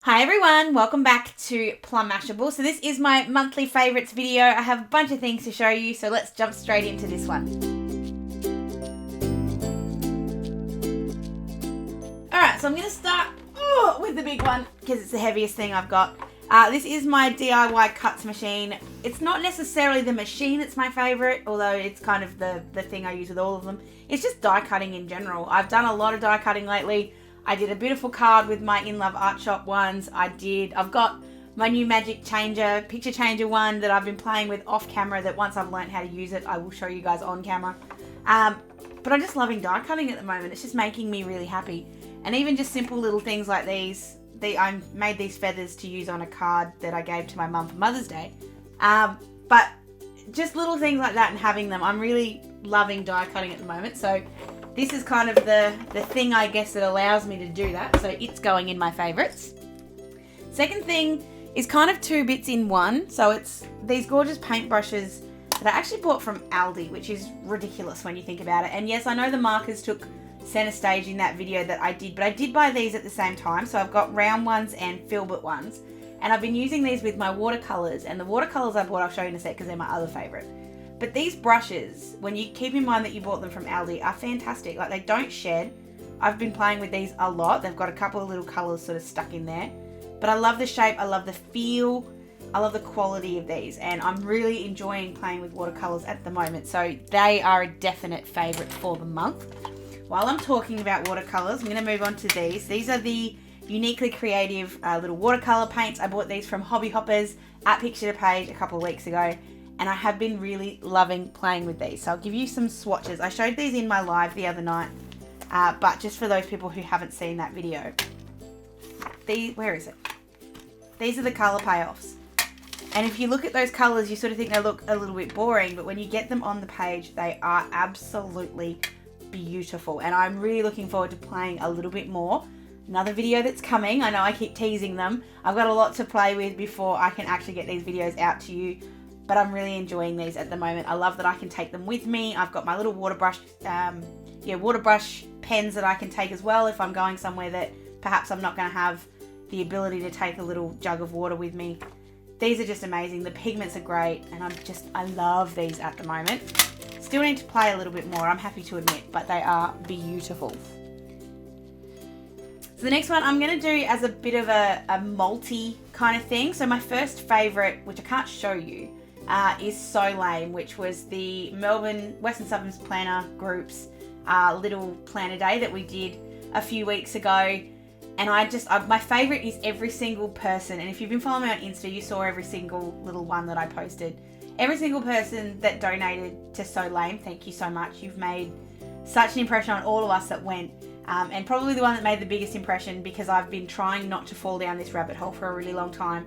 Hi everyone, welcome back to Plum Mashable. So this is my monthly favourites video. I have a bunch of things to show you, so let's jump straight into this one. Alright, so I'm going to start with the big one because it's the heaviest thing I've got. This is my DIY cuts machine. It's not necessarily the machine that's my favourite, although it's kind of the thing I use with all of them. It's just die cutting in general. I've done a lot of die cutting lately. I did a beautiful card with my In Love Art Shop ones. I've got my new magic changer, picture changer one that I've been playing with off camera that once I've learned how to use it, I will show you guys on camera. But I'm just loving die cutting at the moment. It's just making me really happy. And even just simple little things like these. I made these feathers to use on a card that I gave to my mum for Mother's Day. But just little things like that and having them. I'm really loving die cutting at the moment. So this is kind of the thing, I guess, that allows me to do that. So it's going in my favourites. Second thing is kind of two bits in one. So it's these gorgeous paintbrushes that I actually bought from Aldi, which is ridiculous when you think about it. And yes, I know the markers took center stage in that video that I did, but I did buy these at the same time. So I've got round ones and Filbert ones. And I've been using these with my watercolors. And the watercolors I bought, I'll show you in a sec because they're my other favourite. But these brushes, when you keep in mind that you bought them from Aldi, are fantastic. Like, they don't shed. I've been playing with these a lot. They've got a couple of little colours sort of stuck in there. But I love the shape. I love the feel. I love the quality of these. And I'm really enjoying playing with watercolours at the moment. So they are a definite favourite for the month. While I'm talking about watercolours, I'm going to move on to these. These are the uniquely creative little watercolour paints. I bought these from Hobby Hoppers at Picture to Page a couple of weeks ago. And I have been really loving playing with these. So I'll give you some swatches. I showed these in my live the other night. But just for those people who haven't seen that video. Where is it? These are the colour payoffs. And if you look at those colours, you sort of think they look a little bit boring. But when you get them on the page, they are absolutely beautiful. And I'm really looking forward to playing a little bit more. Another video that's coming. I know I keep teasing them. I've got a lot to play with before I can actually get these videos out to you. But I'm really enjoying these at the moment. I love that I can take them with me. I've got my little water brush pens that I can take as well if I'm going somewhere that perhaps I'm not going to have the ability to take a little jug of water with me. These are just amazing. The pigments are great, and I love these at the moment. Still need to play a little bit more, I'm happy to admit, but they are beautiful. So the next one I'm going to do as a bit of a multi kind of thing. So my first favourite, which I can't show you, is So Lame, which was the Melbourne Western Suburbs Planner Group's little planner day that we did a few weeks ago. And my favourite is every single person, and if you've been following me on Insta, you saw every single little one that I posted. Every single person that donated to So Lame, thank you so much. You've made such an impression on all of us that went. And probably the one that made the biggest impression, because I've been trying not to fall down this rabbit hole for a really long time,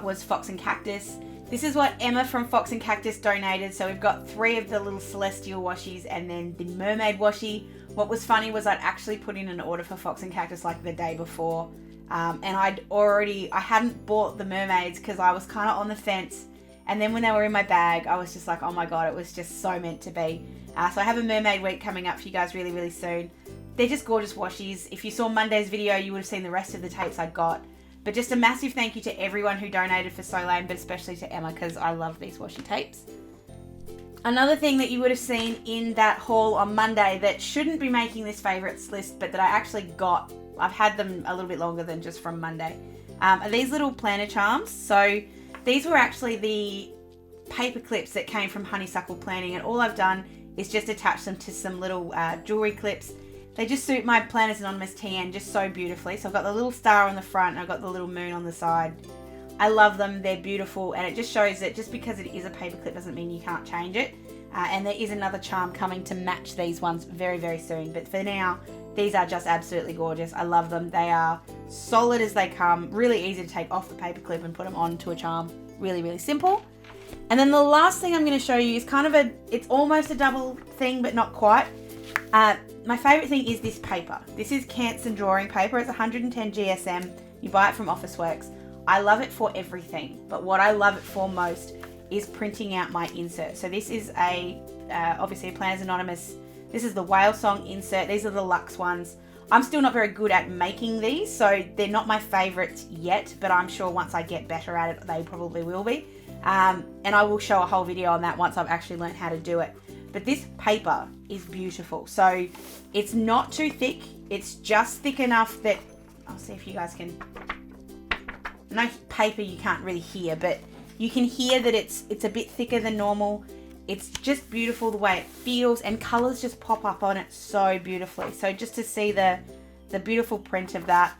was Fox and Cactus. This is what Emma from Fox and Cactus donated. So we've got 3 of the little celestial washies and then the mermaid washi. What was funny was I'd actually put in an order for Fox and Cactus like the day before. And I hadn't bought the mermaids because I was kind of on the fence. And then when they were in my bag, I was just like, oh my God, it was just so meant to be. So I have a mermaid week coming up for you guys really, really soon. They're just gorgeous washies. If you saw Monday's video, you would have seen the rest of the tapes I got. But just a massive thank you to everyone who donated for So Lame, but especially to Emma, because I love these washi tapes. Another thing that you would have seen in that haul on Monday that shouldn't be making this favourites list, but that I actually got, I've had them a little bit longer than just from Monday, are these little planner charms. So these were actually the paper clips that came from Honeysuckle Planning, and all I've done is just attach them to some little jewellery clips. They just suit my Planners Anonymous TN just so beautifully. So I've got the little star on the front and I've got the little moon on the side. I love them. They're beautiful, and it just shows that just because it is a paperclip doesn't mean you can't change it. And there is another charm coming to match these ones very, very soon. But for now, these are just absolutely gorgeous. I love them. They are solid as they come. Really easy to take off the paperclip and put them onto a charm. Really, really simple. And then the last thing I'm going to show you is kind of it's almost a double thing, but not quite. My favourite thing is this paper. This is Canson drawing paper. It's 110 GSM. You buy it from Officeworks. I love it for everything, but what I love it for most is printing out my insert. So this is obviously a Planners Anonymous. This is the Whale Song insert. These are the luxe ones. I'm still not very good at making these, so they're not my favorites yet, but I'm sure once I get better at it, they probably will be. And I will show a whole video on that once I've actually learned how to do it. But this paper is beautiful. So it's not too thick. It's just thick enough that, I'll see if you guys can, no paper you can't really hear, but you can hear that it's a bit thicker than normal. It's just beautiful the way it feels, and colors just pop up on it so beautifully. So just to see the beautiful print of that.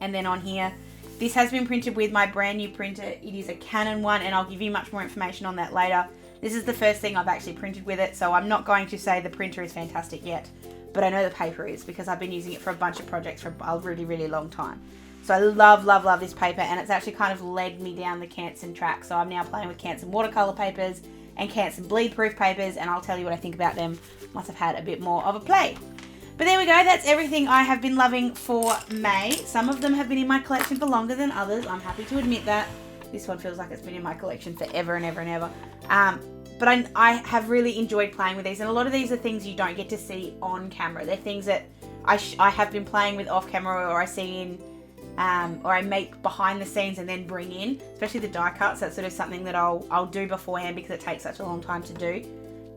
And then on here, this has been printed with my brand new printer. It is a Canon one, and I'll give you much more information on that later. This is the first thing I've actually printed with it, so I'm not going to say the printer is fantastic yet, but I know the paper is, because I've been using it for a bunch of projects for a really, really long time. So I love, love, love this paper, and it's actually kind of led me down the Canson track. So I'm now playing with Canson watercolor papers and Canson bleed proof papers, and I'll tell you what I think about them once I've had a bit more of a play. But there we go, that's everything I have been loving for May. Some of them have been in my collection for longer than others, I'm happy to admit that. This one feels like it's been in my collection forever and ever and ever. But I have really enjoyed playing with these, and a lot of these are things you don't get to see on camera. They're things that I have been playing with off camera, or I see in, or I make behind the scenes and then bring in, especially the die cuts. That's sort of something that I'll do beforehand because it takes such a long time to do.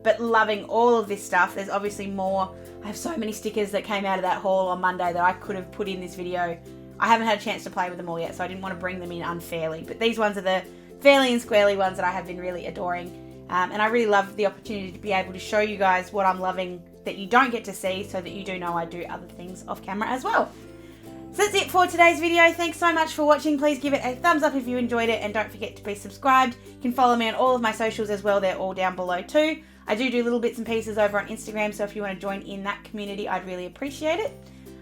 But loving all of this stuff. There's obviously more. I have so many stickers that came out of that haul on Monday that I could have put in this video. I haven't had a chance to play with them all yet, so I didn't want to bring them in unfairly. But these ones are the fairly and squarely ones that I have been really adoring. And I really love the opportunity to be able to show you guys what I'm loving that you don't get to see, so that you do know I do other things off camera as well. So that's it for today's video. Thanks so much for watching. Please give it a thumbs up if you enjoyed it, and don't forget to be subscribed. You can follow me on all of my socials as well. They're all down below too. I do little bits and pieces over on Instagram, so if you want to join in that community, I'd really appreciate it.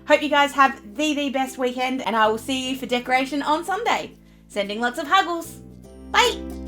Hope you guys have the best weekend, and I will see you for decoration on Sunday. Sending lots of huggles. Bye!